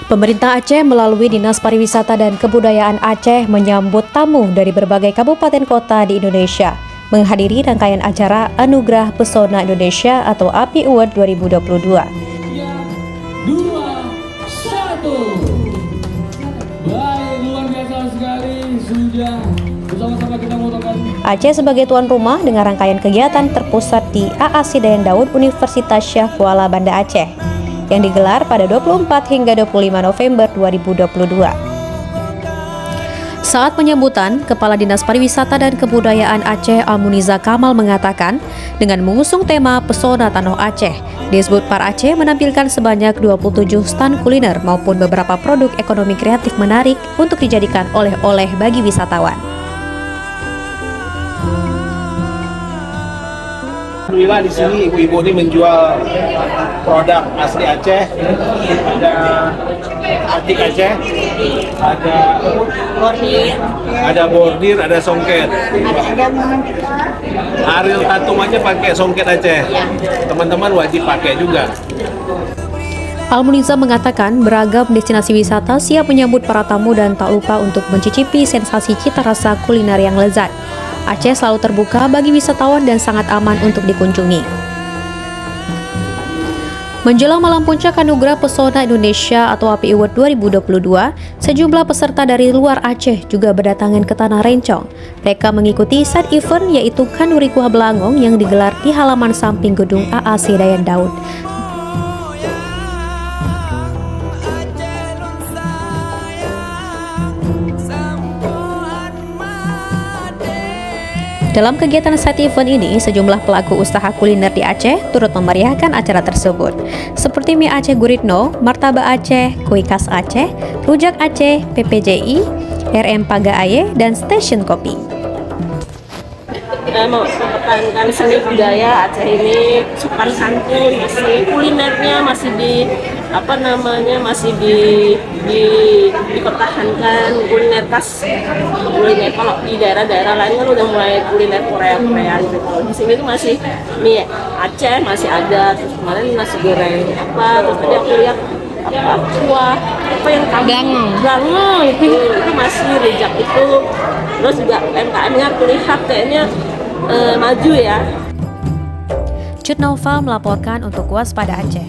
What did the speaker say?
Pemerintah Aceh melalui Dinas Pariwisata dan Kebudayaan Aceh menyambut tamu dari berbagai kabupaten kota di Indonesia menghadiri rangkaian acara Anugerah Pesona Indonesia atau API Award 2022. 2, 1. Baik, luar biasa sekali sudah bersama-sama kita motokan. Aceh sebagai tuan rumah dengan rangkaian kegiatan terpusat di AAC Dayan Daud Universitas Syah Kuala Banda Aceh yang digelar pada 24 hingga 25 November 2022. Saat penyambutan, Kepala Dinas Pariwisata dan Kebudayaan Aceh Almuniza Kamal mengatakan, dengan mengusung tema Pesona Tanah Aceh, Disbud Par Aceh menampilkan sebanyak 27 stand kuliner maupun beberapa produk ekonomi kreatif menarik untuk dijadikan oleh-oleh bagi wisatawan. Alhamdulillah di sini ibu-ibu ini menjual produk asli Aceh, ada batik Aceh, ada bordir, ada songket. Ariel Tatum aja pakai songket Aceh. Teman-teman wajib pakai juga. Almuniza mengatakan beragam destinasi wisata siap menyambut para tamu dan tak lupa untuk mencicipi sensasi cita rasa kuliner yang lezat. Aceh selalu terbuka bagi wisatawan dan sangat aman untuk dikunjungi. Menjelang malam puncak Anugerah Pesona Indonesia atau API Award 2022, sejumlah peserta dari luar Aceh juga berdatangan ke Tanah Rencong. Mereka mengikuti side event yaitu Kanduri Kuah Belangong yang digelar di halaman samping gedung AAC Dayan Daud. Dalam kegiatan side event ini, sejumlah pelaku usaha kuliner di Aceh turut memeriahkan acara tersebut, seperti mie Aceh Guritno, martabak Aceh, kue khas Aceh, rujak Aceh, PPJI, RM Paga Aye, dan stasiun kopi. Kita mau mempertahankan seni budaya Aceh ini sopan santun, masih kulinernya masih dipertahankan kuliner khas. Kuliner kalau di daerah-daerah lain kan udah mulai kuliner Korea gitu. Di sini tuh masih mie Aceh masih ada, terus kemarin nasi goreng terus tadi aku lihat kuah yang belangong itu masih rejak itu. Terus juga UMKM-nya aku lihat kayaknya maju ya. Cut Naufal melaporkan untuk Waspada Aceh.